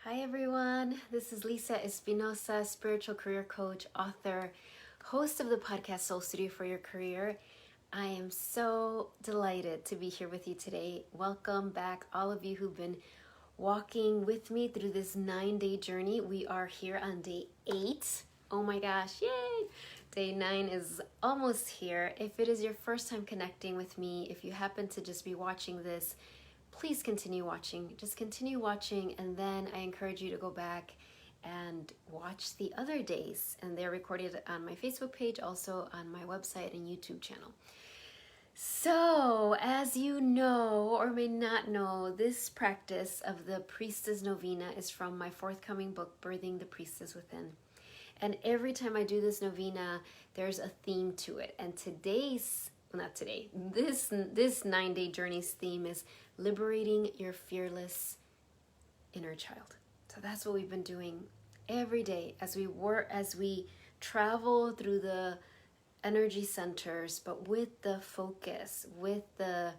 Hi everyone, this is Lisa Espinosa, spiritual career coach, author, host of the podcast Soul Studio for Your Career. I am so delighted to be here with you today. Welcome back, all of you who've been walking with me through this 9-day journey. We are here on day 8. Oh my gosh, yay! Day 9 is almost here. If it is your first time connecting with me, if you happen to just be watching this, please continue watching. Just continue watching, and then I encourage you to go back and watch the other days. And they're recorded on my Facebook page, also on my website and YouTube channel. So, as you know or may not know, this practice of the Priestess Novena is from my forthcoming book, Birthing the Priestess Within. And every time I do this novena, there's a theme to it. And this 9-day journey's theme is liberating your fearless inner child. So that's what we've been doing every day as we travel through the energy centers, but with the focus, with the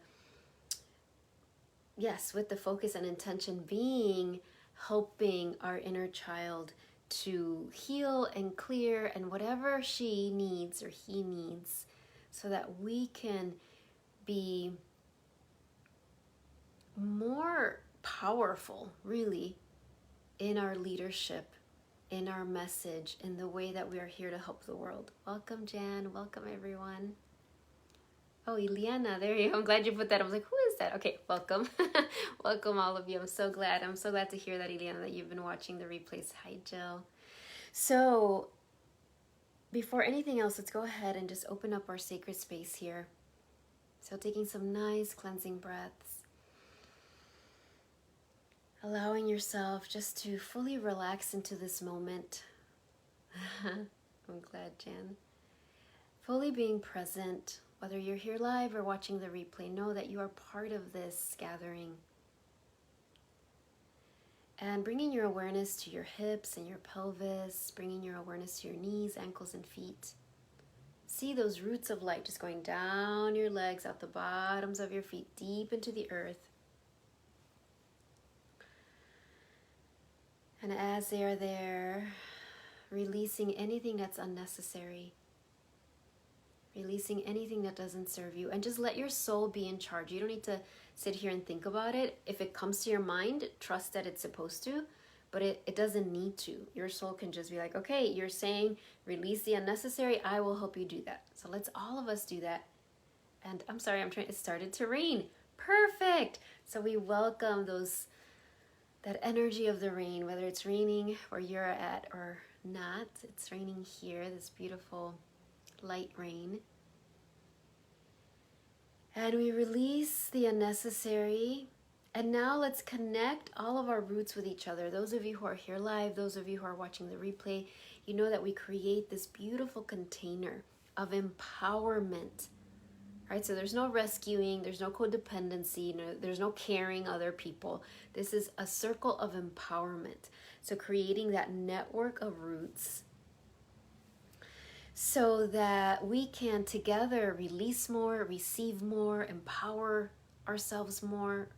focus and intention being helping our inner child to heal and clear and whatever she needs or he needs, so that we can be more powerful, really, in our leadership, in our message, in the way that we are here to help the world. Welcome, Jan. Welcome, everyone. Oh, Ileana, there you go. I'm glad you put that. I was like, who is that? Okay, welcome. Welcome, all of you. I'm so glad to hear that, Ileana, that you've been watching the replays. Hi, Jill. So, before anything else, let's go ahead and just open up our sacred space here. So taking some nice cleansing breaths. Allowing yourself just to fully relax into this moment. I'm glad, Jan. Fully being present, whether you're here live or watching the replay, know that you are part of this gathering. And bringing your awareness to your hips and your pelvis, bringing your awareness to your knees, ankles, and feet. See those roots of light just going down your legs, out the bottoms of your feet, deep into the earth. And as they are there, releasing anything that's unnecessary, releasing anything that doesn't serve you, and just let your soul be in charge. You don't need to sit here and think about it. If it comes to your mind, trust that it's supposed to, but it doesn't need to. Your soul can just be like, okay, you're saying release the unnecessary, I will help you do that. So let's all of us do that. And I'm sorry, it started to rain. Perfect. So we welcome that energy of the rain, whether it's raining where you're at or not. It's raining here, this beautiful light rain. And we release the unnecessary. And now let's connect all of our roots with each other. Those of you who are here live, those of you who are watching the replay, you know that we create this beautiful container of empowerment. Right? So there's no rescuing, there's no codependency, there's no caring other people. This is a circle of empowerment. So creating that network of roots so that we can together release more, receive more, empower ourselves more,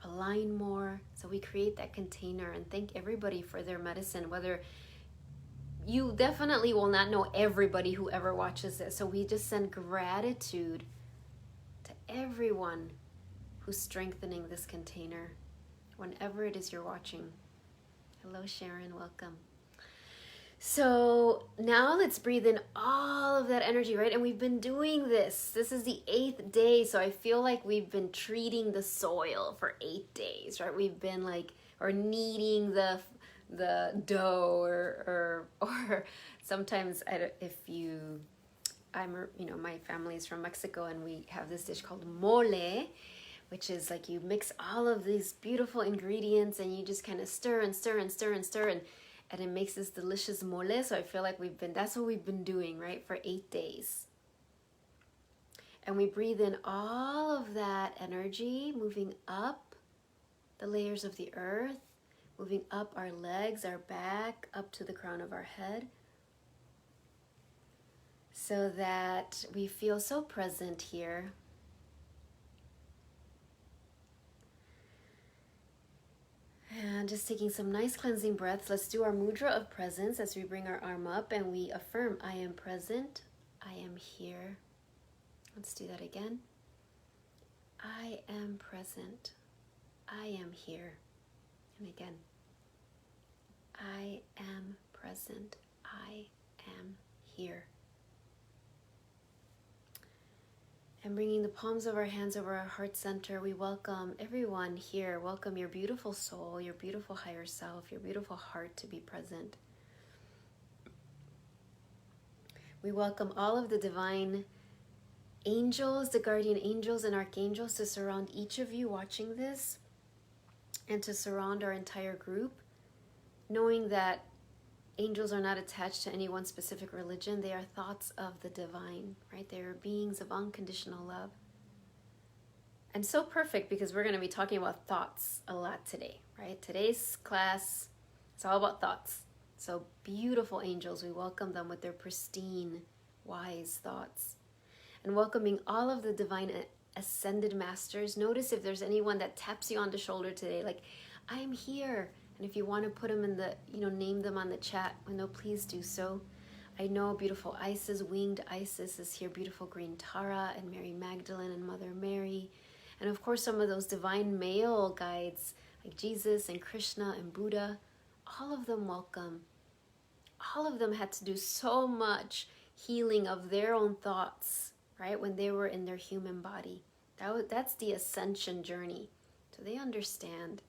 align more. So we create that container, and thank everybody for their medicine, whether you definitely will not know everybody who ever watches this. So we just send gratitude to everyone who's strengthening this container whenever it is you're watching. Hello, Sharon. Welcome. So now let's breathe in all of that energy, right? And we've been doing this. This is the 8th day. So I feel like we've been treating the soil for 8 days, right? We've been or kneading the dough or sometimes my family is from Mexico, and we have this dish called mole, which is like you mix all of these beautiful ingredients and you just kind of stir and stir and stir and stir, and it makes this delicious mole. So I feel like that's what we've been doing, right, for 8 days. And we breathe in all of that energy, moving up the layers of the earth, moving up our legs, our back, up to the crown of our head, so that we feel so present here. And just taking some nice cleansing breaths. Let's do our mudra of presence as we bring our arm up and we affirm, I am present, I am here. Let's do that again. I am present, I am here. And again, I am present, I am here. And bringing the palms of our hands over our heart center, we welcome everyone here. Welcome your beautiful soul, your beautiful higher self, your beautiful heart to be present. We welcome all of the divine angels, the guardian angels and archangels to surround each of you watching this and to surround our entire group, knowing that angels are not attached to any one specific religion. They are thoughts of the divine, right? They are beings of unconditional love. And so perfect because we're going to be talking about thoughts a lot today, right? Today's class, it's all about thoughts. So beautiful angels, we welcome them with their pristine, wise thoughts. And welcoming all of the divine ascended masters. Notice if there's anyone that taps you on the shoulder today, like, I'm here. And if you want to put them in the, name them on the chat window, please do so. I know beautiful Isis, winged Isis is here, beautiful green Tara and Mary Magdalene and Mother Mary. And of course, some of those divine male guides like Jesus and Krishna and Buddha, all of them welcome. All of them had to do so much healing of their own thoughts, right? When they were in their human body. That's the ascension journey. So they understand.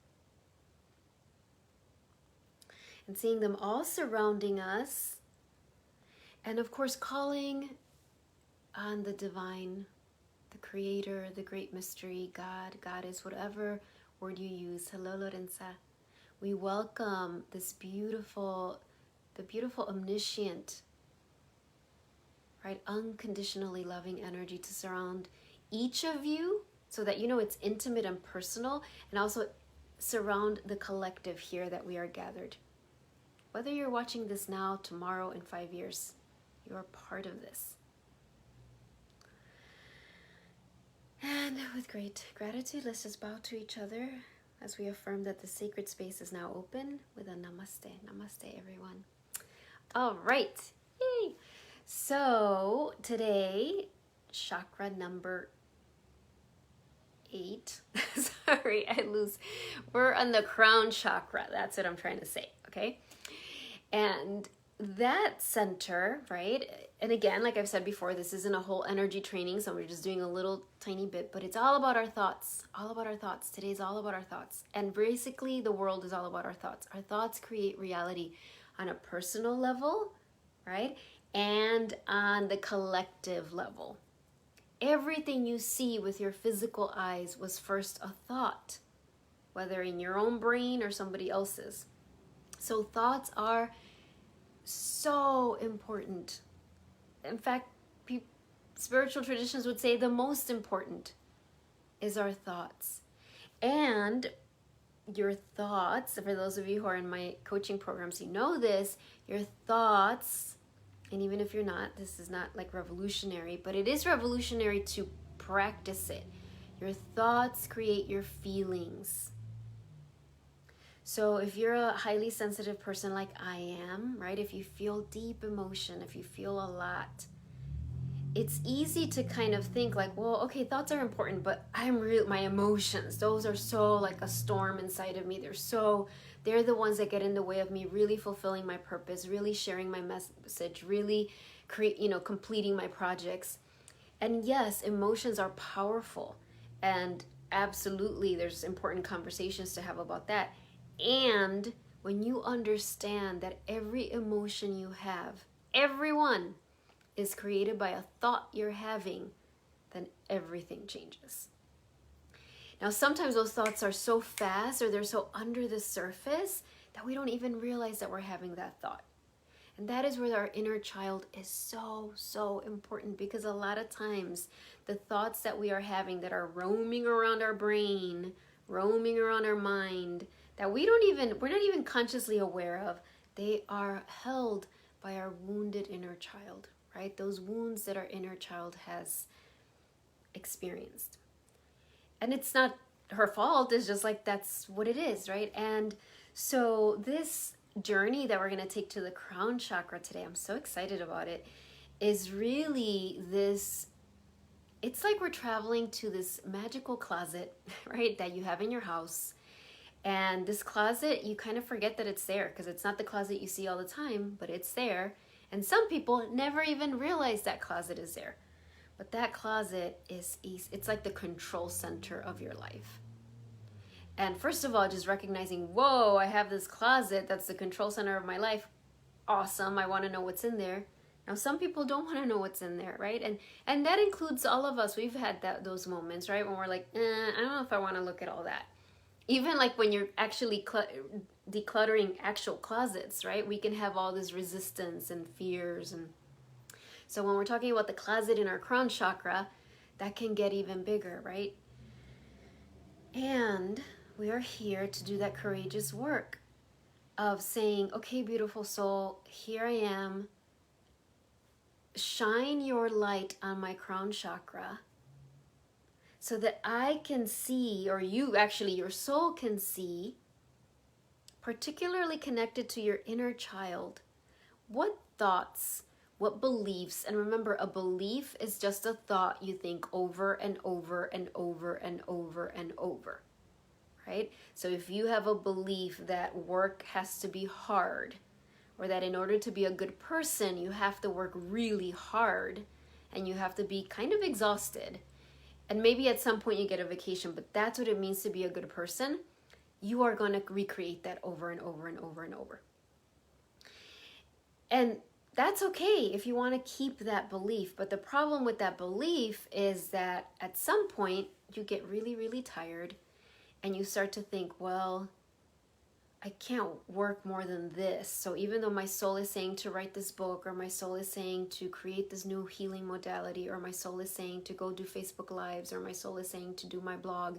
And seeing them all surrounding us, and of course calling on the divine, the creator, the great mystery, God, Goddess, whatever word you use. Hello, Lorenza. We welcome this beautiful omniscient, right, unconditionally loving energy to surround each of you so that it's intimate and personal, and also surround the collective here that we are gathered. Whether you're watching this now, tomorrow, in 5 years, you are part of this. And with great gratitude, let's just bow to each other as we affirm that the sacred space is now open with a namaste. Namaste, everyone. All right. Yay. So today, chakra number 8. Sorry, we're on the crown chakra. That's what I'm trying to say, okay? And that center, right? And again, like I've said before, this isn't a whole energy training, so we're just doing a little tiny bit, but it's all about our thoughts, all about our thoughts. Today's all about our thoughts. And basically, the world is all about our thoughts. Our thoughts create reality on a personal level, right? And on the collective level. Everything you see with your physical eyes was first a thought, whether in your own brain or somebody else's. So thoughts are so important. In fact, spiritual traditions would say the most important is our thoughts. And your thoughts, for those of you who are in my coaching programs, you know this, your thoughts, and even if you're not, this is not like revolutionary, but it is revolutionary to practice it. Your thoughts create your feelings. So if you're a highly sensitive person like I am, right? If you feel deep emotion, if you feel a lot, it's easy to kind of think like, well, okay, thoughts are important, but my emotions, those are so like a storm inside of me. They're the ones that get in the way of me really fulfilling my purpose, really sharing my message, really completing my projects. And yes, emotions are powerful, and absolutely there's important conversations to have about that. And when you understand that every emotion you have, everyone, is created by a thought you're having, then everything changes. Now, sometimes those thoughts are so fast or they're so under the surface that we don't even realize that we're having that thought. And that is where our inner child is so, so important, because a lot of times the thoughts that we are having that are roaming around our brain, roaming around our mind, that we're not even consciously aware of, they are held by our wounded inner child, right? Those wounds that our inner child has experienced. And it's not her fault. Is just like, that's what it is, right? And so this journey that we're going to take to the crown chakra today, I'm so excited about it, is really this, it's like we're traveling to this magical closet, right, that you have in your house. And this closet, you kind of forget that it's there because it's not the closet you see all the time, but it's there. And some people never even realize that closet is there. But that closet it's like the control center of your life. And first of all, just recognizing, whoa, I have this closet that's the control center of my life. Awesome, I want to know what's in there. Now, some people don't want to know what's in there, right? And that includes all of us. We've had those moments, right? When we're like, I don't know if I want to look at all that. Even like when you're actually decluttering actual closets, right? We can have all this resistance and fears. And so when we're talking about the closet in our crown chakra, that can get even bigger, right? And we are here to do that courageous work of saying, okay, beautiful soul, here I am. Shine your light on my crown chakra so that I can see, or you actually, your soul can see, particularly connected to your inner child, what thoughts, what beliefs, and remember, a belief is just a thought you think over and over and over and over and over, right? So if you have a belief that work has to be hard, or that in order to be a good person, you have to work really hard and you have to be kind of exhausted, and maybe at some point you get a vacation, but that's what it means to be a good person, you are going to recreate that over and over and over and over. And that's okay if you want to keep that belief. But the problem with that belief is that at some point you get really, really tired and you start to think, well, I can't work more than this. So even though my soul is saying to write this book, or my soul is saying to create this new healing modality, or my soul is saying to go do Facebook Lives, or my soul is saying to do my blog,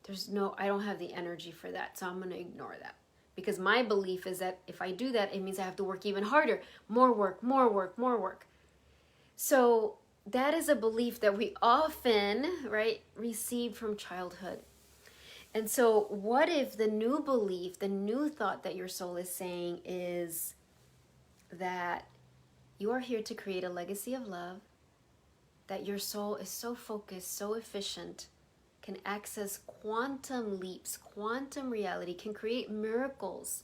I don't have the energy for that. So I'm going to ignore that. Because my belief is that if I do that, it means I have to work even harder. More work, more work, more work. So that is a belief that we often, right, receive from childhood. And so what if the new belief, the new thought that your soul is saying is that you are here to create a legacy of love, that your soul is so focused, so efficient, can access quantum leaps, quantum reality, can create miracles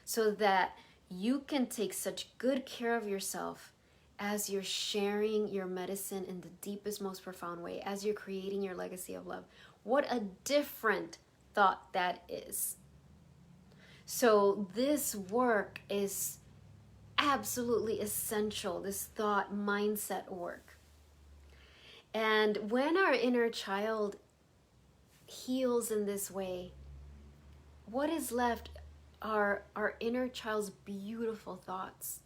so that you can take such good care of yourself as you're sharing your medicine in the deepest, most profound way, as you're creating your legacy of love. What a different thought that is. So this work is absolutely essential, this thought mindset work. And when our inner child heals in this way, what is left are our inner child's beautiful thoughts,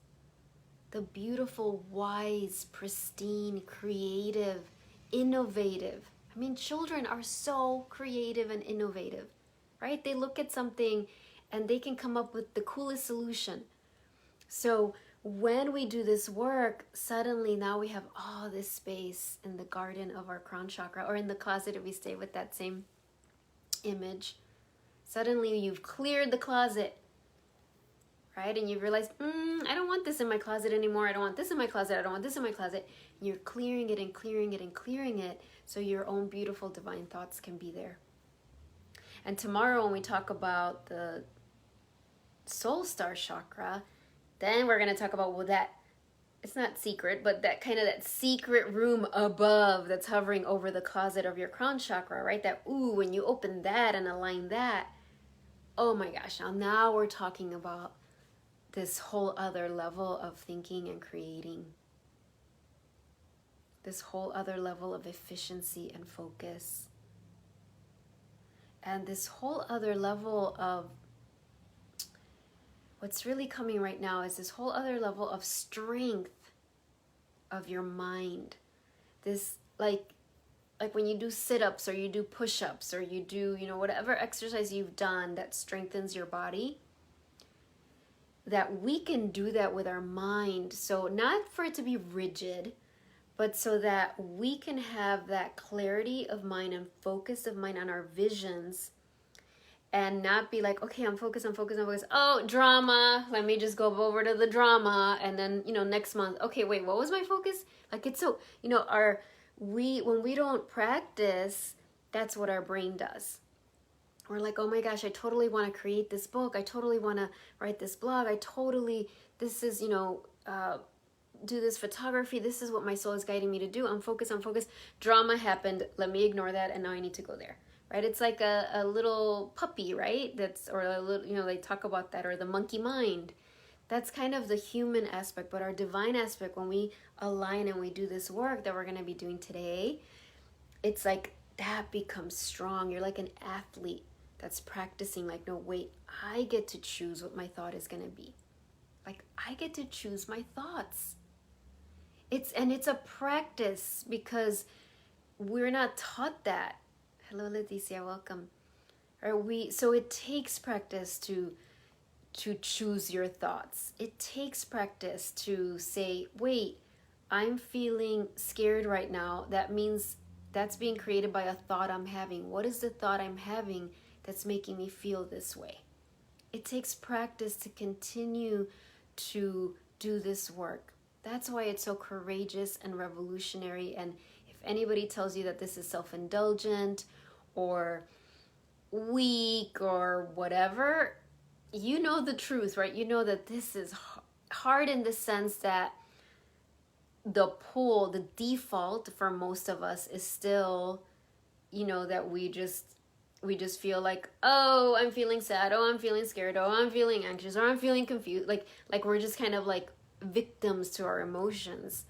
the beautiful, wise, pristine, creative, innovative. I mean, children are so creative and innovative, right? They look at something and they can come up with the coolest solution. So when we do this work, suddenly now we have all this space in the garden of our crown chakra, or in the closet if we stay with that same image. Suddenly you've cleared the closet, right? And you realize, I don't want this in my closet anymore. I don't want this in my closet. I don't want this in my closet. And you're clearing it and clearing it and clearing it so your own beautiful divine thoughts can be there. And tomorrow when we talk about the soul star chakra, then we're going to talk about, well, that, it's not secret, but that kind of that secret room above that's hovering over the closet of your crown chakra, right? That, when you open that and align that, oh my gosh, now we're talking about this whole other level of thinking and creating. This whole other level of efficiency and focus. And this whole other level of, what's really coming right now is this whole other level of strength of your mind. This, like when you do sit-ups or you do push-ups or you do, whatever exercise you've done that strengthens your body, that we can do that with our mind. So not for it to be rigid, but so that we can have that clarity of mind and focus of mind on our visions, and not be like, okay, I'm focused, I'm focused, I'm focused. Oh, drama. Let me just go over to the drama. And then, next month, okay, wait, what was my focus? Like, it's so, when we don't practice, that's what our brain does. We're like, oh my gosh, I totally want to create this book. I totally want to write this blog. This is, do this photography. This is what my soul is guiding me to do. I'm focused, I'm focused. Drama happened. Let me ignore that. And now I need to go there. Right? It's like a little puppy, right? Or a little, they talk about that, or the monkey mind. That's kind of the human aspect, but our divine aspect, when we align and we do this work that we're going to be doing today, it's like that becomes strong. You're like an athlete that's practicing, like, no, wait, I get to choose what my thought is going to be. Like, I get to choose my thoughts. It's a practice, because we're not taught that. Hello, Leticia, welcome. So it takes practice to choose your thoughts. It takes practice to say, wait, I'm feeling scared right now. That means that's being created by a thought I'm having. What is the thought I'm having that's making me feel this way? It takes practice to continue to do this work. That's why it's so courageous and revolutionary. And if anybody tells you that this is self-indulgent or weak or whatever, you know the truth, right? You know that this is hard in the sense that the default for most of us is still, that we just feel like, oh, I'm feeling sad, oh, I'm feeling scared, oh, I'm feeling anxious, or I'm feeling confused. Like we're just kind of like victims to our emotions,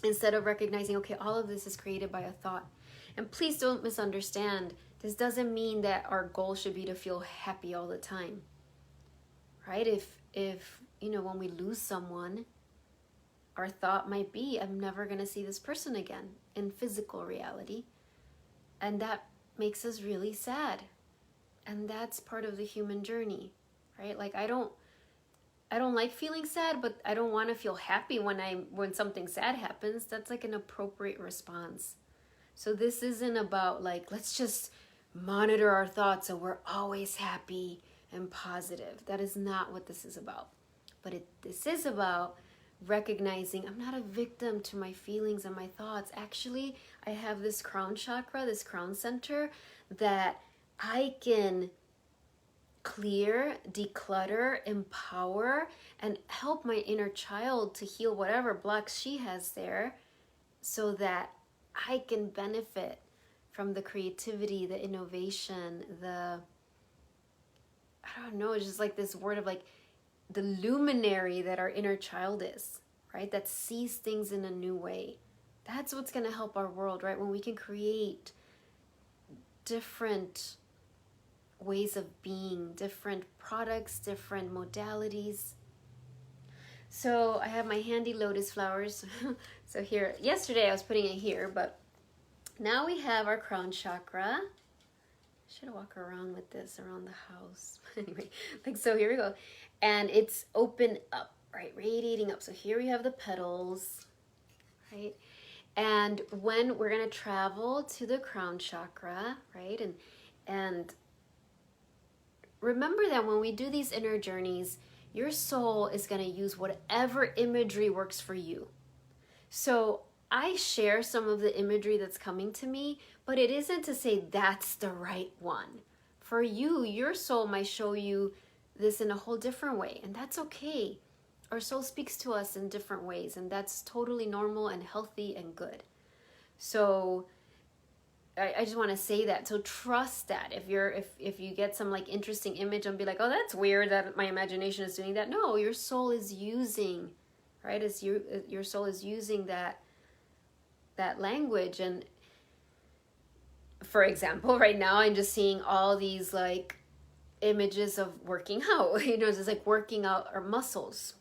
instead of recognizing, okay, all of this is created by a thought. And please don't misunderstand. This doesn't mean that our goal should be to feel happy all the time, right? If when we lose someone, our thought might be, I'm never going to see this person again in physical reality. And that makes us really sad. And that's part of the human journey, right? Like, I don't like feeling sad, but I don't want to feel happy when something sad happens. That's like an appropriate response. So this isn't about like, let's just monitor our thoughts so we're always happy and positive. That is not what this is about. But this is about recognizing I'm not a victim to my feelings and my thoughts. Actually, I have this crown chakra, this crown center, that I can clear, declutter, empower, and help my inner child to heal whatever blocks she has there, so that I can benefit from the creativity, the innovation, it's just like this word of like the luminary that our inner child is, right? That sees things in a new way. That's what's going to help our world, right? When we can create different ways of being, different products, different modalities. So I have my handy lotus flowers. So here, yesterday I was putting it here, but now we have our crown chakra. Should walk around with this around the house. Anyway, so here we go. And it's open up, right? Radiating up. So here we have the petals, right? And when we're going to travel to the crown chakra, right? And remember that when we do these inner journeys, your soul is going to use whatever imagery works for you. So I share some of the imagery that's coming to me, but it isn't to say that's the right one. For you, your soul might show you this in a whole different way, and that's okay. Our soul speaks to us in different ways, and that's totally normal and healthy and good. So I just want to say that. So trust that. If you get some like interesting image and be like, oh, that's weird that my imagination is doing that. No, your soul is using, right? Your soul is using that language. And for example, right now I'm just seeing all these like images of working out, just like working out our muscles.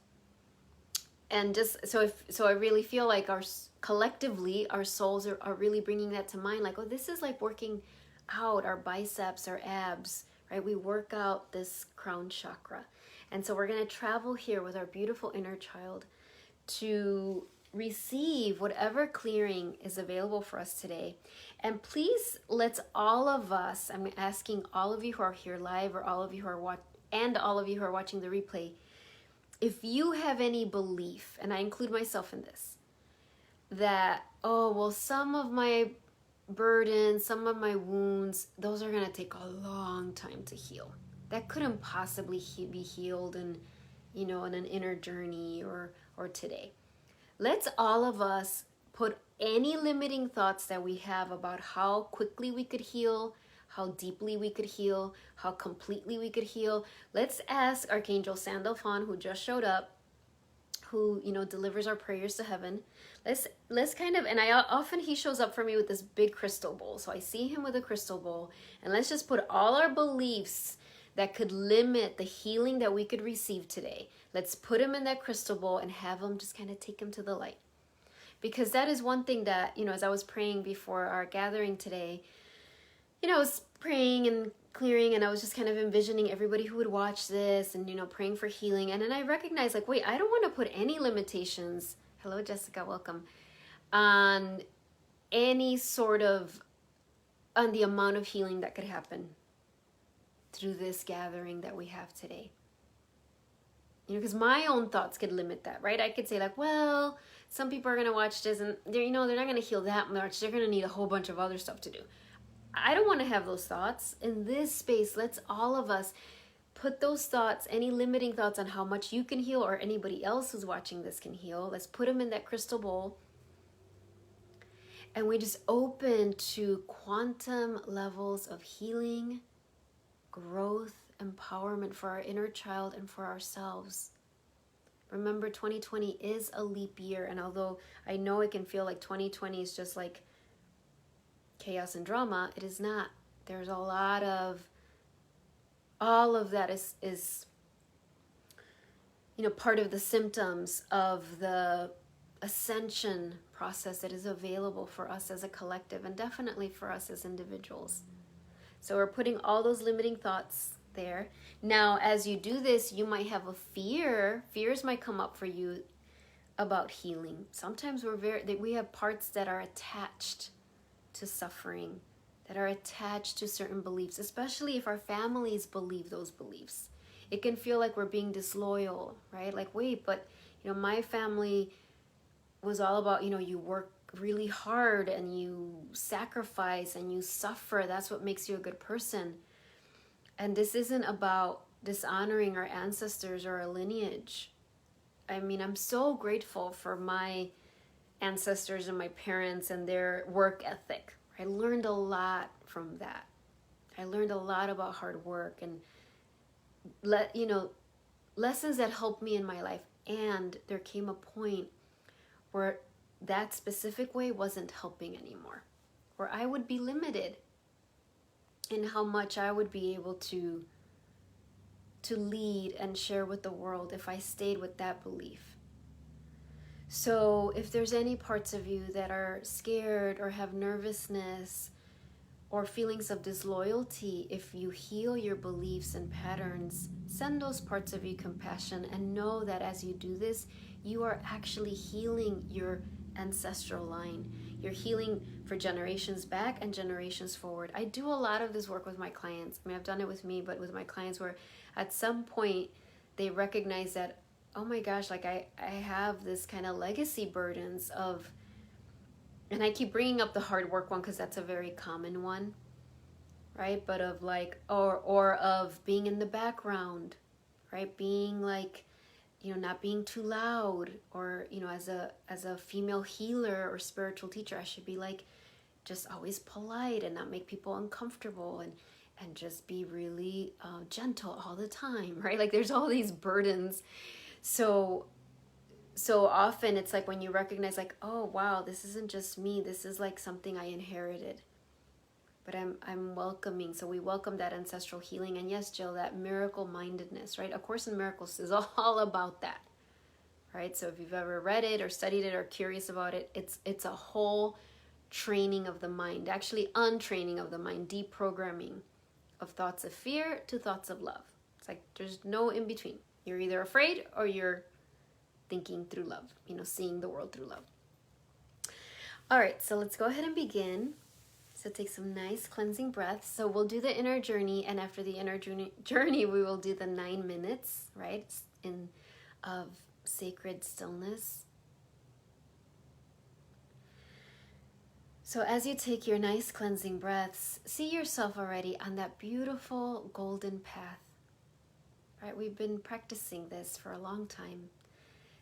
And just so I really feel like collectively our souls are really bringing that to mind, like, oh, this is like working out our biceps, our abs, right? We work out this crown chakra. And so we're going to travel here with our beautiful inner child to receive whatever clearing is available for us today. And please, let's all of us, I'm asking all of you who are here live, or all of you who are all of you who are watching the replay, if you have any belief, and I include myself in this, that, oh, well, some of my burdens, some of my wounds, those are going to take a long time to heal. That couldn't possibly be healed in, in an inner journey or today. Let's all of us put any limiting thoughts that we have about how quickly we could heal, how deeply we could heal, how completely we could heal. Let's ask Archangel Sandalphon, who just showed up, who delivers our prayers to heaven. Let's kind of, and often he shows up for me with this big crystal bowl. So I see him with a crystal bowl, and let's just put all our beliefs that could limit the healing that we could receive today. Let's put him in that crystal bowl and have him just kind of take him to the light. Because that is one thing that, as I was praying before our gathering today, I was praying and clearing, and I was just kind of envisioning everybody who would watch this and, praying for healing. And then I recognized, like, wait, I don't want to put any limitations, hello, Jessica, welcome, on any sort of, on the amount of healing that could happen through this gathering that we have today. Because my own thoughts could limit that, right? I could say, like, well, some people are going to watch this and they're not going to heal that much. They're going to need a whole bunch of other stuff to do. I don't want to have those thoughts. In this space, let's all of us put those thoughts, any limiting thoughts on how much you can heal or anybody else who's watching this can heal. Let's put them in that crystal bowl. And we just open to quantum levels of healing, growth, empowerment for our inner child and for ourselves. Remember, 2020 is a leap year. And although I know it can feel like 2020 is just like chaos and drama, it is not. There's a lot of, all of that is part of the symptoms of the ascension process that is available for us as a collective, and definitely for us as individuals. So we're putting all those limiting thoughts there. Now, as you do this, you might have a fear. Fears might come up for you about healing. Sometimes we have parts that are attached to suffering, that are attached to certain beliefs, especially if our families believe those beliefs. It can feel like we're being disloyal, right? Like, wait, but my family was all about, you work really hard and you sacrifice and you suffer. That's what makes you a good person. And this isn't about dishonoring our ancestors or our lineage. I mean, I'm so grateful for my ancestors and my parents and their work ethic. I learned a lot from that. I learned a lot about hard work and lessons that helped me in my life. And there came a point where that specific way wasn't helping anymore, where I would be limited in how much I would be able to lead and share with the world if I stayed with that belief. So if there's any parts of you that are scared or have nervousness or feelings of disloyalty, if you heal your beliefs and patterns, send those parts of you compassion and know that as you do this, you are actually healing your ancestral line. You're healing for generations back and generations forward. I do a lot of this work with my clients. I mean, I've done it with me, but with my clients where at some point they recognize that, oh my gosh, like I have this kind of legacy burdens of, and I keep bringing up the hard work one because that's a very common one, right? But of like, or of being in the background, right? Being like, not being too loud, or, as a female healer or spiritual teacher, I should be like, just always polite and not make people uncomfortable and just be really gentle all the time, right? Like there's all these burdens. So often it's like when you recognize like, oh, wow, this isn't just me. This is like something I inherited. But I'm welcoming. So we welcome that ancestral healing. And yes, Jill, that miracle mindedness, right? A Course in Miracles is all about that, right? So if you've ever read it or studied it or curious about it, it's a whole training of the mind, actually untraining of the mind, deprogramming of thoughts of fear to thoughts of love. It's like there's no in between. You're either afraid or you're thinking through love, seeing the world through love. All right, so let's go ahead and begin. So take some nice cleansing breaths. So we'll do the inner journey, and after the inner journey, we will do the 9 minutes, right, of sacred stillness. So as you take your nice cleansing breaths, see yourself already on that beautiful golden path, right? We've been practicing this for a long time.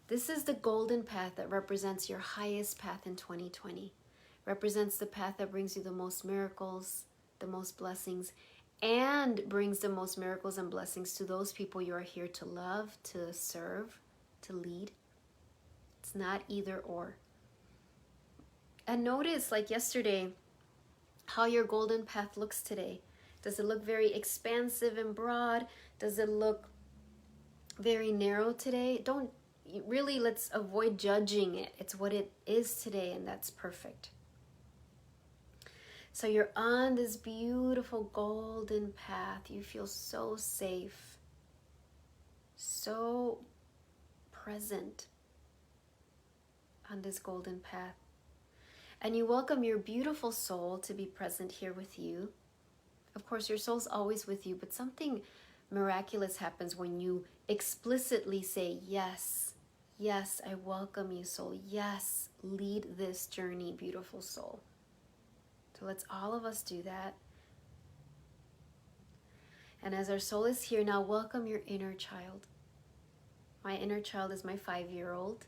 This is the golden path that represents your highest path in 2020. Represents the path that brings you the most miracles, the most blessings, and brings the most miracles and blessings to those people you are here to love, to serve, to lead. It's not either or. And notice, like yesterday, how your golden path looks today. Does it look very expansive and broad? Does it look very narrow today? Let's avoid judging it. It's what it is today, and that's perfect. So you're on this beautiful golden path. You feel so safe, so present on this golden path. And you welcome your beautiful soul to be present here with you. Of course, your soul's always with you, but something miraculous happens when you explicitly say, yes, yes, I welcome you, soul. Yes, lead this journey, beautiful soul. So let's all of us do that. And as our soul is here now, welcome your inner child. My inner child is my 5-year-old.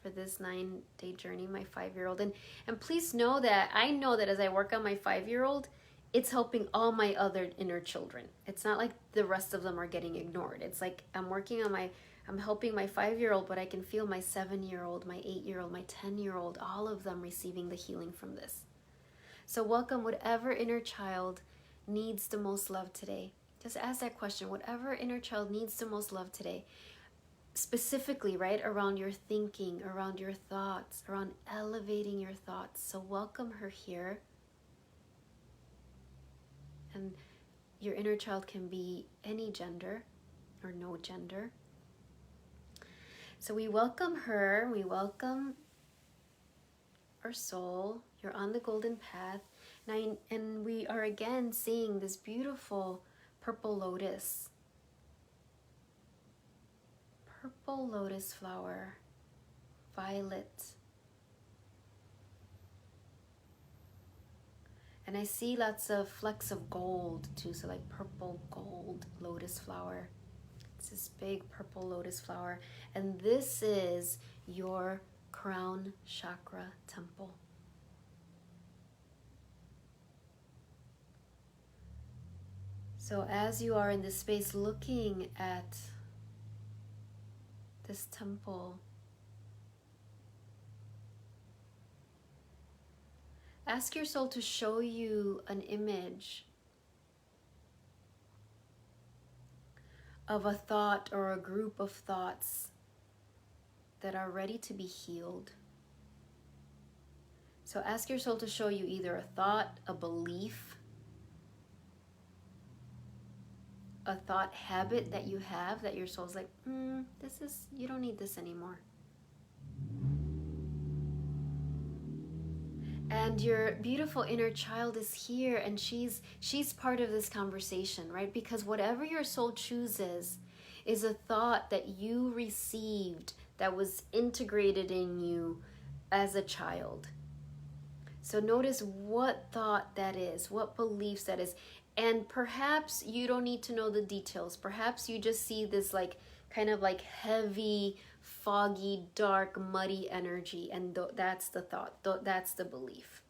For this 9-day journey, my 5-year-old. And please know that I know that as I work on my 5-year-old, it's helping all my other inner children. It's not like the rest of them are getting ignored. It's like I'm helping my 5-year-old, but I can feel my 7-year-old, my 8-year-old, my 10-year-old, all of them receiving the healing from this. So welcome whatever inner child needs the most love today. Just ask that question, whatever inner child needs the most love today. Specifically, right, around your thinking, around your thoughts, around elevating your thoughts. So welcome her here. And your inner child can be any gender or no gender. So we welcome her, we welcome our soul. You're on the golden path. Now, and we are again seeing this beautiful purple lotus. Purple lotus flower, violet. And I see lots of flecks of gold too, so like purple gold lotus flower. It's this big purple lotus flower. And this is your crown chakra temple. So as you are in this space looking at this temple, ask your soul to show you an image of a thought or a group of thoughts that are ready to be healed. So ask your soul to show you either a thought, a belief, a thought habit that you have that your soul's like, you don't need this anymore. And your beautiful inner child is here, and she's part of this conversation, right? Because whatever your soul chooses is a thought that you received that was integrated in you as a child. So notice what thought that is, what beliefs that is. And perhaps you don't need to know the details. Perhaps you just see this kind of heavy, foggy, dark, muddy energy. And that's the thought. That's the belief.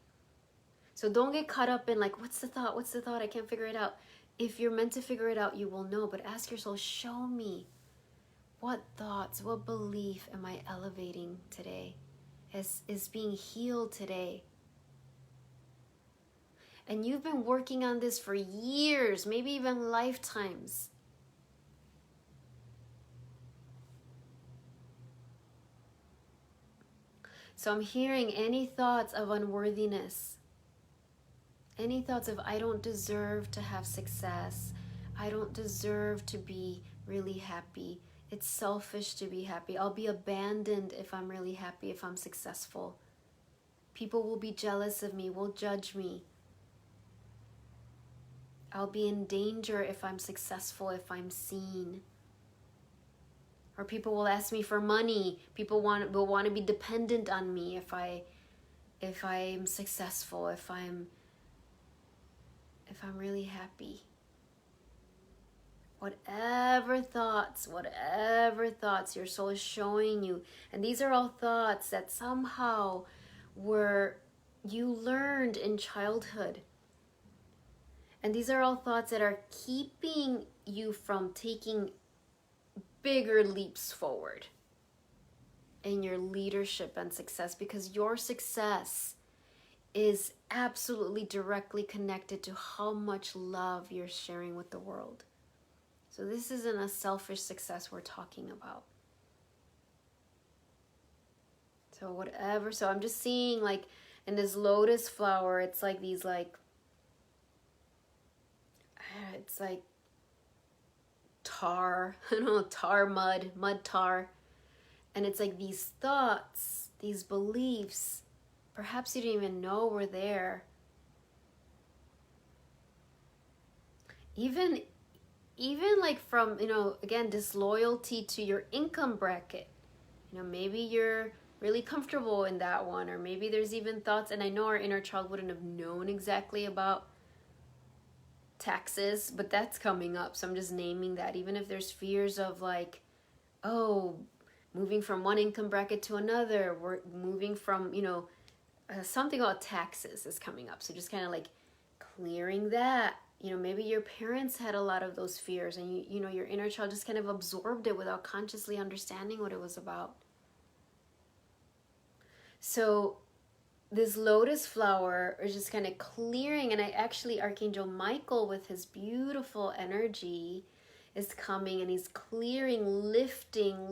So don't get caught up in what's the thought? What's the thought? I can't figure it out. If you're meant to figure it out, you will know. But ask your soul, show me. What thoughts, what belief am I elevating today? Is being healed today? And you've been working on this for years, maybe even lifetimes. So I'm hearing any thoughts of unworthiness, any thoughts of I don't deserve to have success, I don't deserve to be really happy. It's selfish to be happy. I'll be abandoned if I'm really happy, if I'm successful. People will be jealous of me, will judge me. I'll be in danger if I'm successful, if I'm seen. Or people will ask me for money. People will want to be dependent on me if I'm successful, if I'm really happy. Whatever thoughts your soul is showing you, and these are all thoughts that somehow you learned in childhood. And these are all thoughts that are keeping you from taking bigger leaps forward in your leadership and success, because your success is absolutely directly connected to how much love you're sharing with the world. So this isn't a selfish success we're talking about. So I'm just seeing, like, in this lotus flower, it's like these, like, it's like tar, I don't know, tar mud tar. And it's like these thoughts, these beliefs, perhaps you didn't even know were there. Even like from, again, disloyalty to your income bracket. Maybe you're really comfortable in that one, or maybe there's even thoughts, and I know our inner child wouldn't have known exactly about taxes, but that's coming up, so I'm just naming that. Even if there's fears of, like, moving from one income bracket to another, we're moving from, something about taxes is coming up, so just kind of like clearing that. Maybe your parents had a lot of those fears, and your inner child just kind of absorbed it without consciously understanding what it was about. So this lotus flower is just kind of clearing, and Archangel Michael, with his beautiful energy, is coming, and he's clearing, lifting.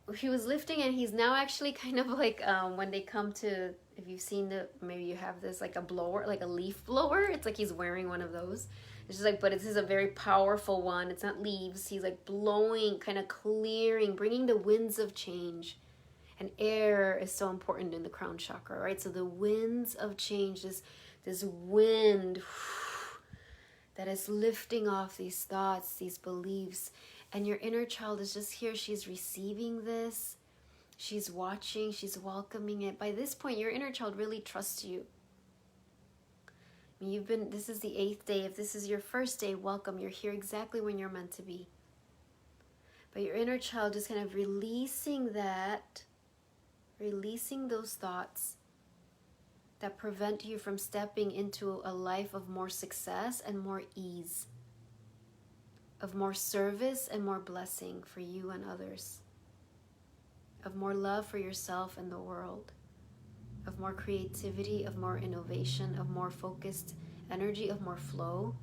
And he was lifting, and he's now actually kind of like, when they come to, if you've seen maybe you have this, like a blower, like a leaf blower, it's like he's wearing one of those. It's just like, but this is a very powerful one. It's not leaves. He's like blowing, kind of clearing, bringing the winds of change. And air is so important in the crown chakra, right? So the winds of change, this wind that is lifting off these thoughts, these beliefs. And your inner child is just here. She's receiving this. She's watching. She's welcoming it. By this point, your inner child really trusts you. This is the 8th day. If this is your first day, welcome. You're here exactly when you're meant to be. But your inner child just kind of releasing those thoughts that prevent you from stepping into a life of more success and more ease, of more service and more blessing for you and others, of more love for yourself and the world, of more creativity, of more innovation, of more focused energy, of more flow.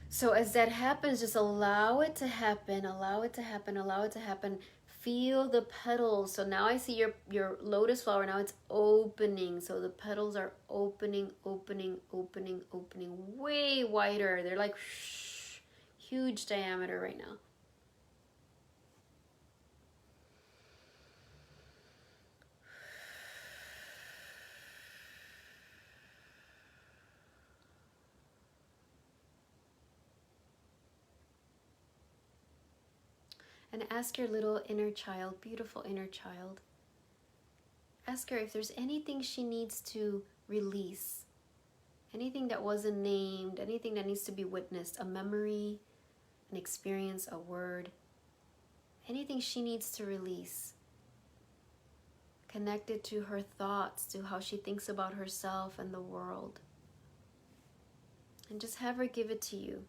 So as that happens, just allow it to happen, allow it to happen, allow it to happen. Feel the petals. So now I see your lotus flower, now it's opening. So the petals are opening way wider. They're like huge diameter right now. And ask your little inner child, beautiful inner child, ask her if there's anything she needs to release, anything that wasn't named, anything that needs to be witnessed, a memory, an experience, a word, anything she needs to release, connected to her thoughts, to how she thinks about herself and the world. And just have her give it to you,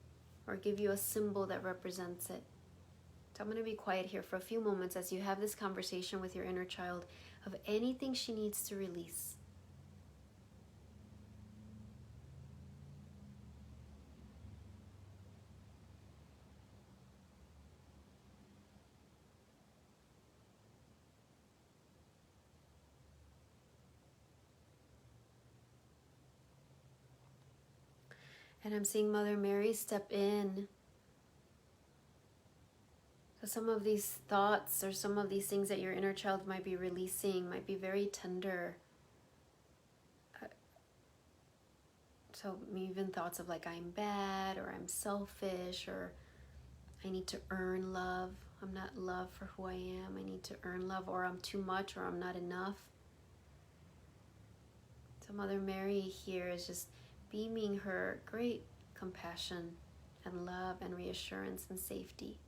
or give you a symbol that represents it. So I'm going to be quiet here for a few moments as you have this conversation with your inner child of anything she needs to release. And I'm seeing Mother Mary step in. So some of these thoughts or some of these things that your inner child might be releasing might be very tender. So even thoughts of like, I'm bad, or I'm selfish, or I need to earn love. I'm not loved for who I am. I need to earn love, or I'm too much, or I'm not enough. So Mother Mary here is just beaming her great compassion and love and reassurance and safety.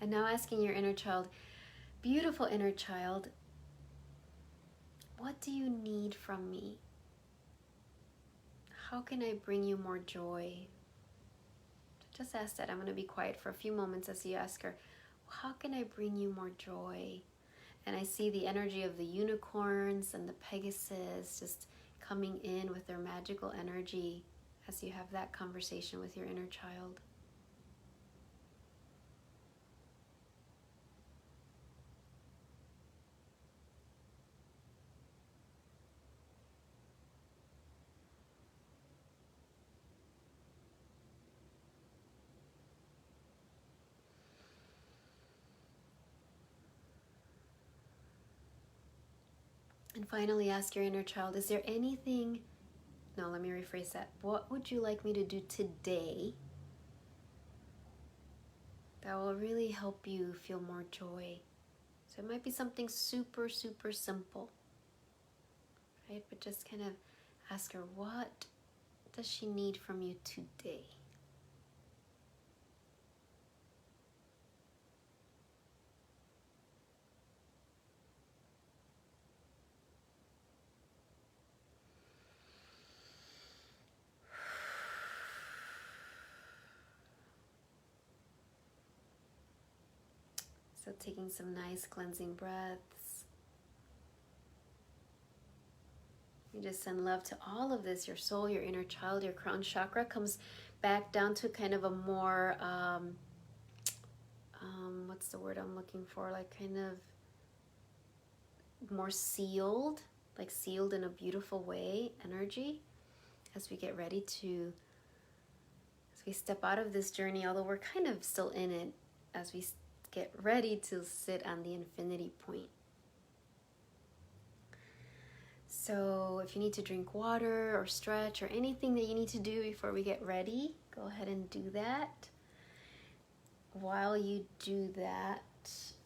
And now asking your inner child, beautiful inner child, what do you need from me? How can I bring you more joy? Just ask that. I'm going to be quiet for a few moments as you ask her, how can I bring you more joy? And I see the energy of the unicorns and the Pegasus just coming in with their magical energy as you have that conversation with your inner child. And finally, ask your inner child, is there anything, no, let me rephrase that. What would you like me to do today that will really help you feel more joy? So it might be something super, super simple, right? But just kind of ask her, what does she need from you today? So taking some nice cleansing breaths. You just send love to all of this, your soul, your inner child, your crown chakra comes back down to kind of a more, what's the word I'm looking for? Like kind of more sealed, like sealed in a beautiful way, energy, as we get ready to, as we step out of this journey, although we're kind of still in it, as we get ready to sit on the infinity point. So if you need to drink water or stretch or anything that you need to do before we get ready, go ahead and do that. While you do that,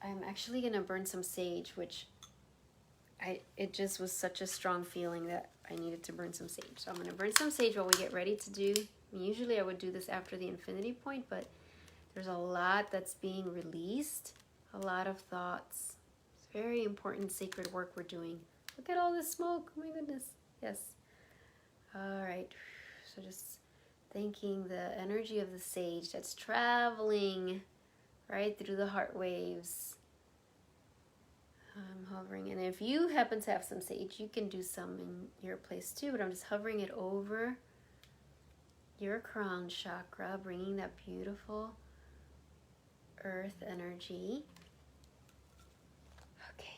I'm actually going to burn some sage, which it just was such a strong feeling that I needed to burn some sage. So I'm going to burn some sage while we get ready to do. Usually I would do this after the infinity point, but there's a lot that's being released, a lot of thoughts. It's very important sacred work we're doing. Look at all this smoke, oh my goodness. Yes. All right, so just thanking the energy of the sage that's traveling right through the heart waves. I'm hovering, and if you happen to have some sage, you can do some in your place too, but I'm just hovering it over your crown chakra, bringing that beautiful earth energy. Okay.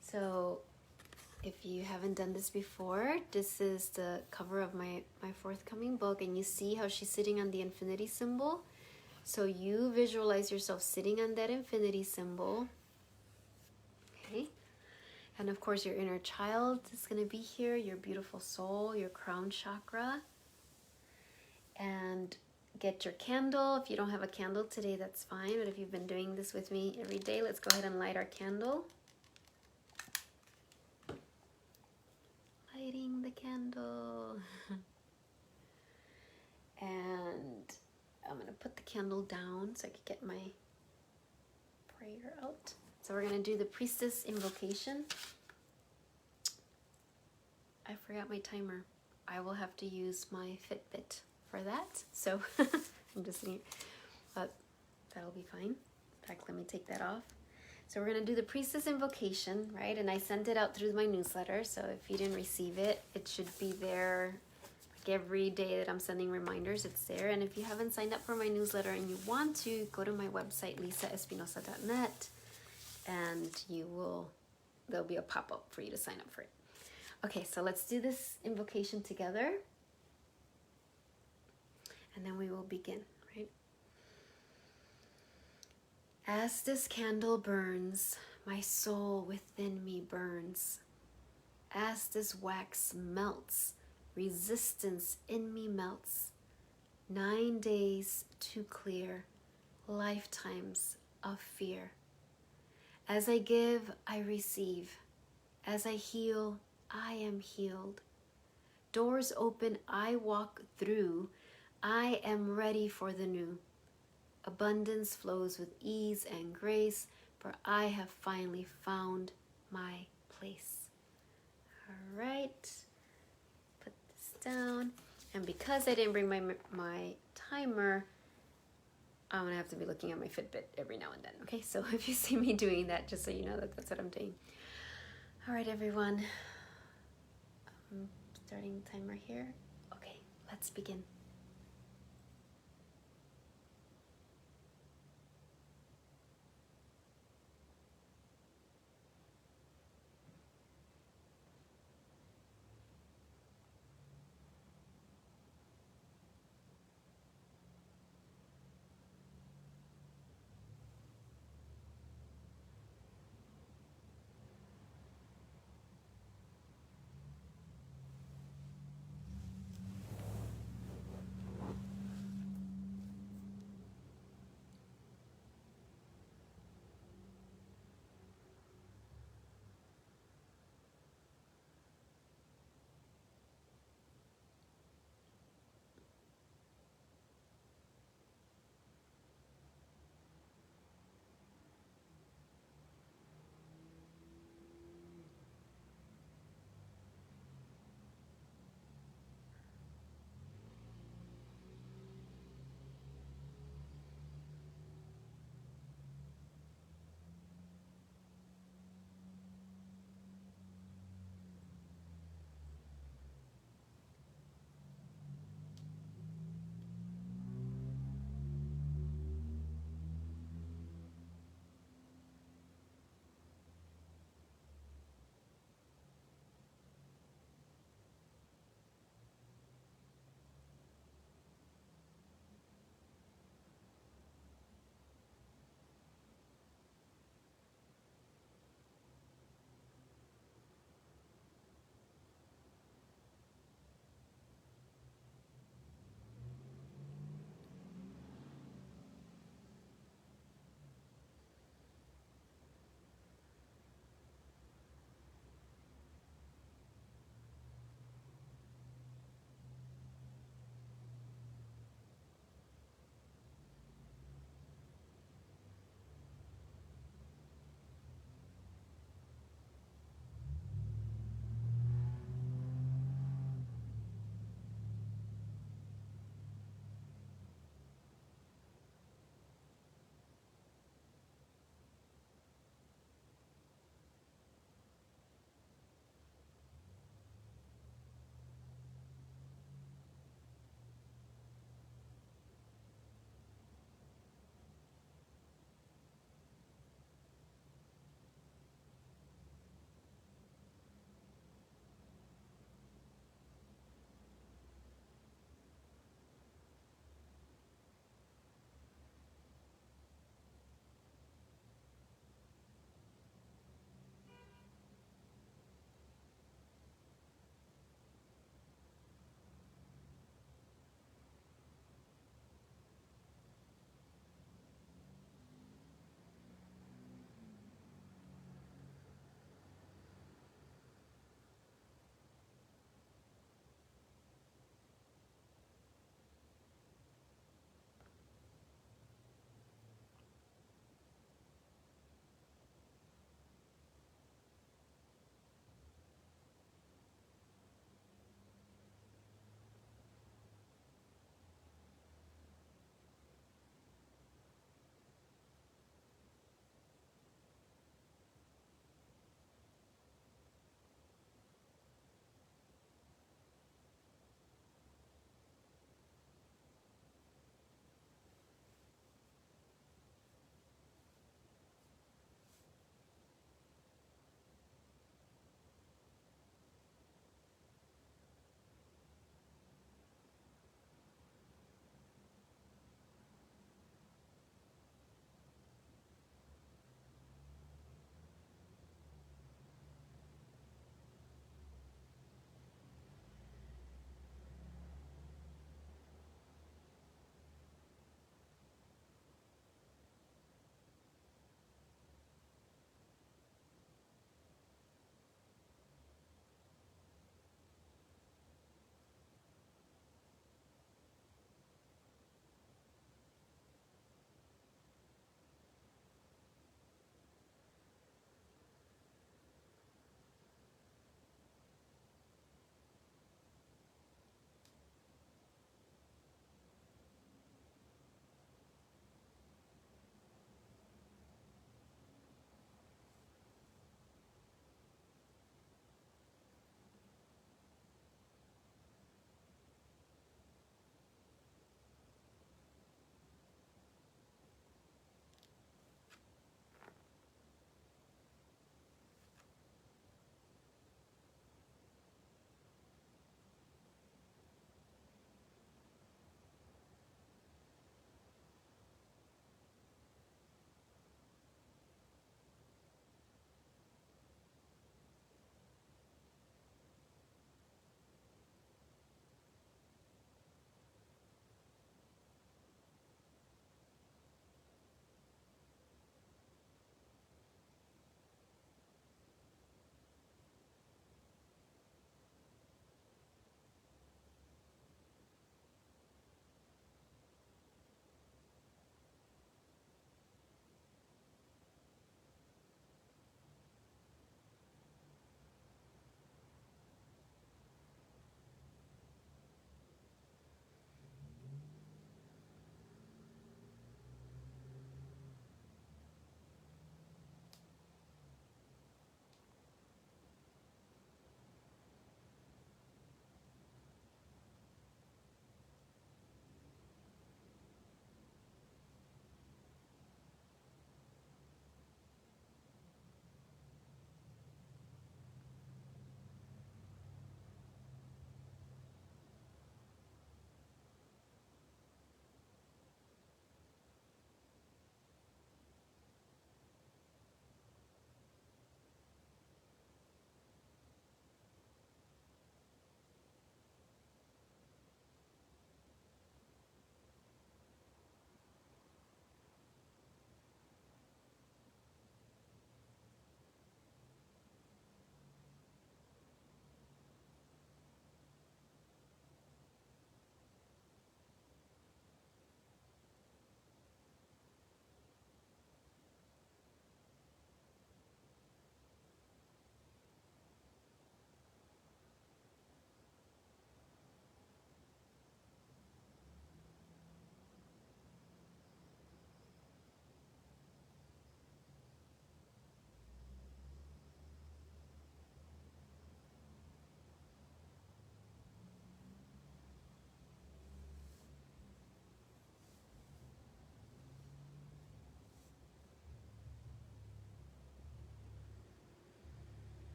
So if you haven't done this before, this is the cover of my forthcoming book, and you see how she's sitting on the infinity symbol. So you visualize yourself sitting on that infinity symbol. Okay. And of course your inner child is going to be here, your beautiful soul, your crown chakra. And get your candle. If you don't have a candle today, that's fine. But if you've been doing this with me every day, let's go ahead and light our candle. Lighting the candle. And I'm going to put the candle down so I can get my prayer out. So we're going to do the Priestess invocation. I forgot my timer. I will have to use my Fitbit for that. So I'm just sitting here, but that'll be fine. In fact, let me take that off. So we're going to do the Priestess invocation, right? And I sent it out through my newsletter. So if you didn't receive it, it should be there. every day that I'm sending reminders, it's there. And if you haven't signed up for my newsletter and you want to, go to my website, lisaespinosa.net, and there'll be a pop-up for you to sign up for it. Okay, so let's do this invocation together, and then we will begin, right? As this candle burns, my soul within me burns. As this wax melts, resistance in me melts. 9 days to clear lifetimes of fear. As I give, I receive. As I heal, I am healed. Doors open, I walk through. I am ready for the new. Abundance flows with ease and grace, for I have finally found my place. All right, put this down. And because I didn't bring my timer, I'm gonna have to be looking at my Fitbit every now and then. Okay, so if you see me doing that, just so you know that that's what I'm doing. All right, everyone. I'm starting the timer here. Okay, let's begin.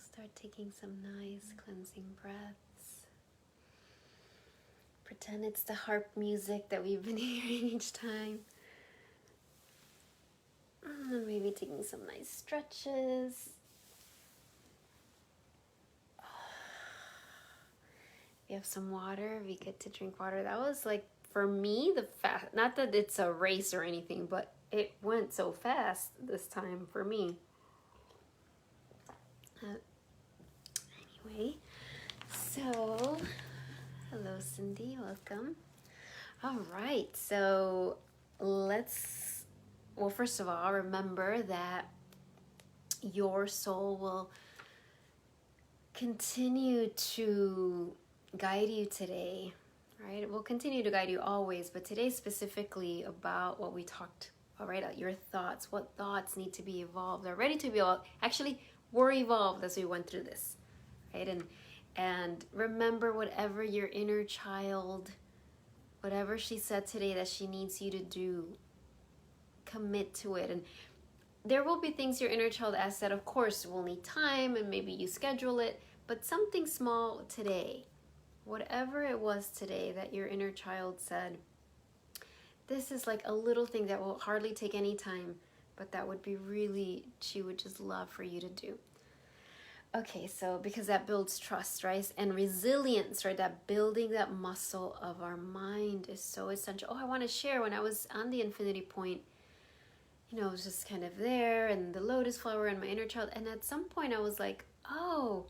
start taking some nice cleansing breaths. Pretend it's the harp music that we've been hearing each time. And maybe taking some nice stretches. If you have some water, we get to drink water. That was like, for me, the fast, not that it's a race or anything, but it went so fast this time for me. Anyway, so hello Cindy, welcome. All right, so well, first of all, remember that your soul will continue to guide you today, right? It will continue to guide you always, but today specifically about what we talked about, right? Your thoughts, what thoughts need to be evolved, are ready to be evolved. Actually, were evolved as we went through this, right? And remember, whatever your inner child, whatever she said today that she needs you to do, commit to it. And there will be things your inner child asks that, of course, will need time and maybe you schedule it, but something small today, whatever it was today that your inner child said, this is like a little thing that will hardly take any time, but that would be really, she would just love for you to do. Okay, so because that builds trust, right? And resilience, right? That building that muscle of our mind is so essential. Oh, I want to share, when I was on the infinity point, I was just kind of there, and the lotus flower and my inner child. And at some point I was like, oh,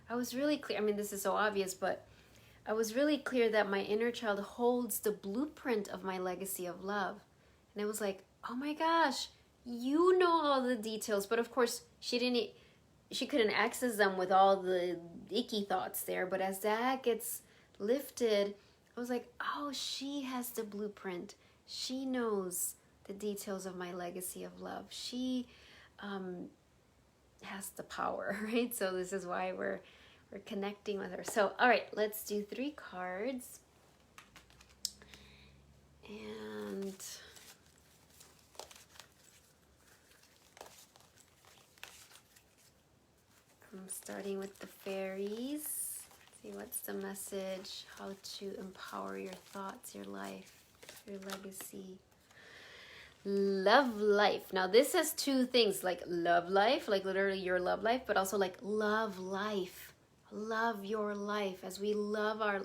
I was really clear. I mean, this is so obvious, but I was really clear that my inner child holds the blueprint of my legacy of love. And it was like, oh my gosh, you know all the details. But of course, she couldn't access them with all the icky thoughts there. But as that gets lifted, I was like, oh, she has the blueprint. She knows the details of my legacy of love. She has the power, right? So this is why we're connecting with her. So, all right, let's do 3 cards. And I'm starting with the fairies. See, what's the message? How to empower your thoughts, your life, your legacy. Love life. Now this has 2 things, like love life, like literally your love life, but also like love life. Love your life. As we love, our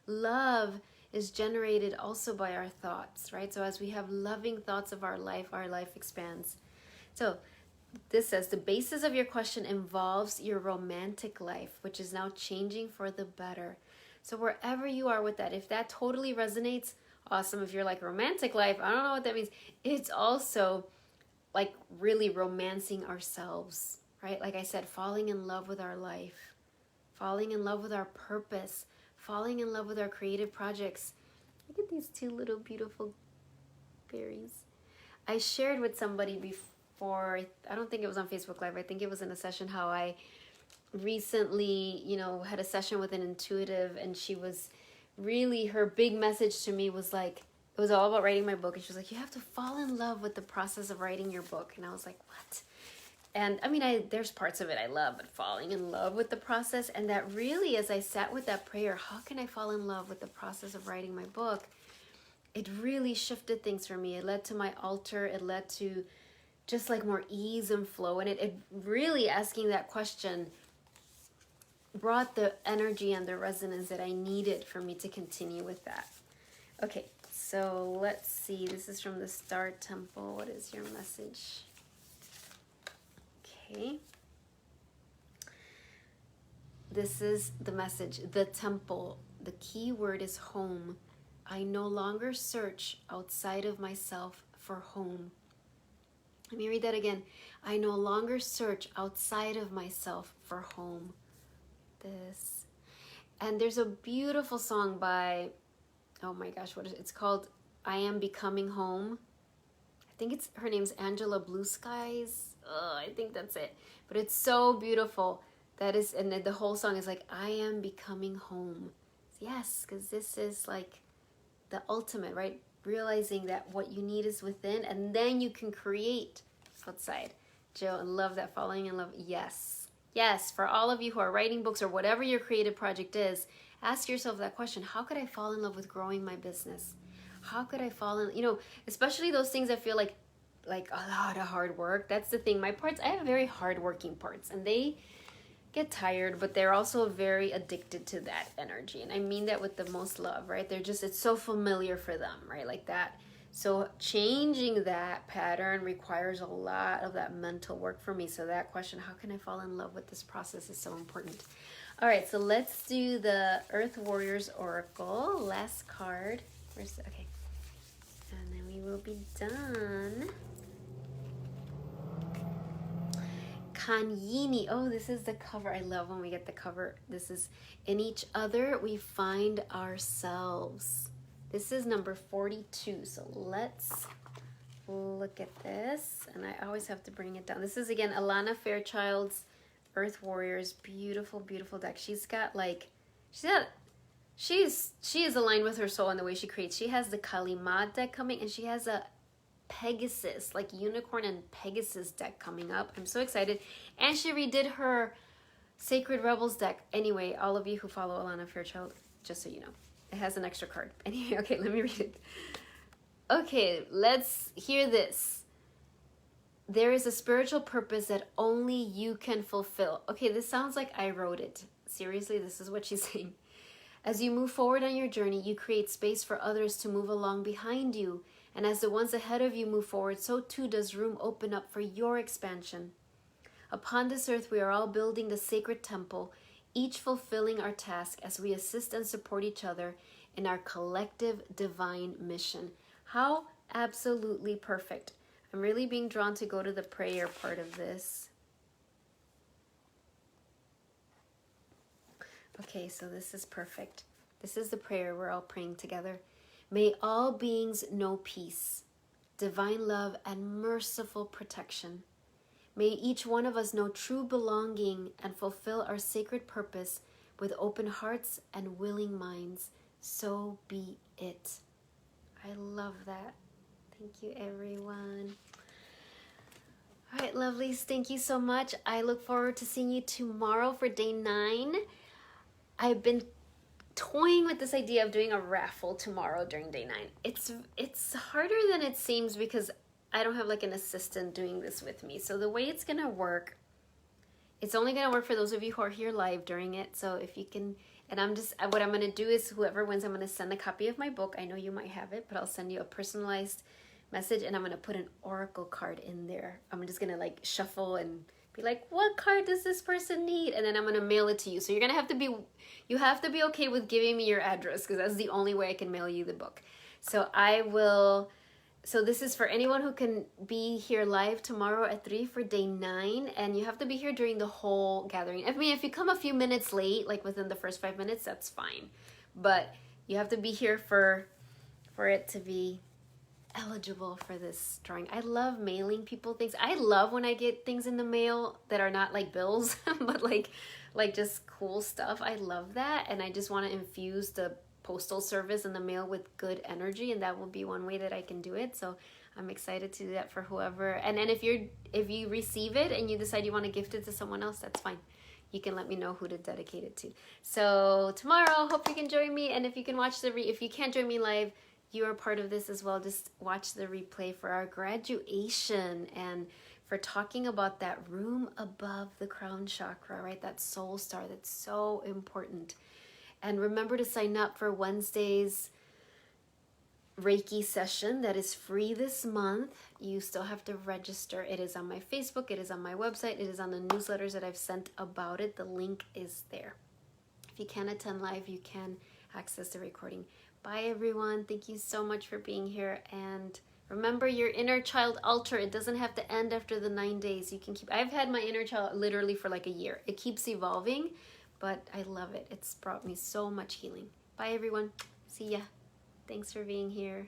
love is generated also by our thoughts, right? So as we have loving thoughts of our life expands. So this says the basis of your question involves your romantic life, which is now changing for the better. So wherever you are with that, if that totally resonates, awesome. If you're like romantic life, I don't know what that means. It's also like really romancing ourselves, right? Like I said, falling in love with our life, falling in love with our purpose, falling in love with our creative projects. Look at these 2 little beautiful berries. I shared with somebody before, I don't think it was on Facebook Live, I think it was in a session, how I recently, had a session with an intuitive, and she was really, her big message to me was like, it was all about writing my book. And she was like, you have to fall in love with the process of writing your book. And I was like, what? And I mean, there's parts of it I love, but falling in love with the process. And that really, as I sat with that prayer, how can I fall in love with the process of writing my book? It really shifted things for me. It led to my altar. It led to just like more ease and flow. And it really, asking that question brought the energy and the resonance that I needed for me to continue with that. Okay, so let's see. This is from the Star Temple. What is your message? Okay. This is the message. The temple. The key word is home. I no longer search outside of myself for home. Let me read that again. I no longer search outside of myself for home. This. And there's a beautiful song by, oh my gosh, what is it? It's called I Am Becoming Home. I think her name's Angela Blue Skies. I think that's it. But it's so beautiful. That is, and the whole song is like, I am becoming home. Yes, because this is like the ultimate, right? Realizing that what you need is within, and then you can create outside. Jill, I love that, falling in love. Yes. Yes, for all of you who are writing books or whatever your creative project is, ask yourself that question. How could I fall in love with growing my business? How could I fall in, especially those things that feel like a lot of hard work. That's the thing. My parts, I have very hardworking parts, and they get tired, but they're also very addicted to that energy. And I mean that with the most love, right? It's so familiar for them, right? Like that. So changing that pattern requires a lot of that mental work for me. So that question, how can I fall in love with this process, is so important. All right, so let's do the Earth Warriors Oracle. Last card. Okay. And then we will be done. Kanyini. Oh, this is the cover. I love when we get the cover. This is in each other we find ourselves. This is number 42. So let's look at this. And I always have to bring it down. This is again Alana Fairchild's Earth Warriors. Beautiful, beautiful deck. She is aligned with her soul in the way she creates. She has the Kalima deck coming, and she has a Pegasus, like unicorn and Pegasus deck coming up. I'm so excited. And she redid her Sacred Rebels deck. Anyway, all of you who follow Alana Fairchild, just so you know, it has an extra card. Anyway, okay, let me read it. Okay, let's hear this. There is a spiritual purpose that only you can fulfill. Okay, this sounds like I wrote it. Seriously, this is what she's saying. As you move forward on your journey, you create space for others to move along behind you. And as the ones ahead of you move forward, so too does room open up for your expansion. Upon this earth, we are all building the sacred temple, each fulfilling our task as we assist and support each other in our collective divine mission. How absolutely perfect. I'm really being drawn to go to the prayer part of this. Okay, so this is perfect. This is the prayer we're all praying together. May all beings know peace, divine love, and merciful protection. May each one of us know true belonging and fulfill our sacred purpose with open hearts and willing minds. So be it. I love that. Thank you, everyone. All right, lovelies, thank you so much. I look forward to seeing you tomorrow for day 9. I've been toying with this idea of doing a raffle tomorrow during day 9. It's harder than it seems because I don't have like an assistant doing this with me. So the way it's gonna work, it's only gonna work for those of you who are here live during it. So if you can, and what I'm gonna do is whoever wins, I'm gonna send a copy of my book. I know you might have it, but I'll send you a personalized message, and I'm gonna put an oracle card in there. I'm just gonna like shuffle and be like, what card does this person need? And then I'm gonna mail it to you. So you have to be okay with giving me your address, because that's the only way I can mail you the book. So this is for anyone who can be here live tomorrow at 3 for day 9, and you have to be here during the whole gathering. I mean, if you come a few minutes late, like within the first 5 minutes, that's fine. But you have to be here for it to be eligible for this drawing. I love mailing people things. I love when I get things in the mail that are not like bills, but like just cool stuff. I love that, and I just want to infuse the postal service and the mail with good energy, and that will be one way that I can do it. So I'm excited to do that for whoever. And then if you receive it and you decide you want to gift it to someone else, that's fine. You can let me know who to dedicate it to. So tomorrow, hope you can join me, and if you can watch if you can't join me live, you are part of this as well. Just watch the replay for our graduation and for talking about that room above the crown chakra, right? That soul star that's so important. And remember to sign up for Wednesday's Reiki session that is free this month. You still have to register. It is on my Facebook. It is on my website. It is on the newsletters that I've sent about it. The link is there. If you can't attend live, you can access the recording. Bye, everyone. Thank you so much for being here. And remember your inner child altar. It doesn't have to end after the 9 days. You can keep. I've had my inner child literally for like a year. It keeps evolving, but I love it. It's brought me so much healing. Bye, everyone. See ya. Thanks for being here.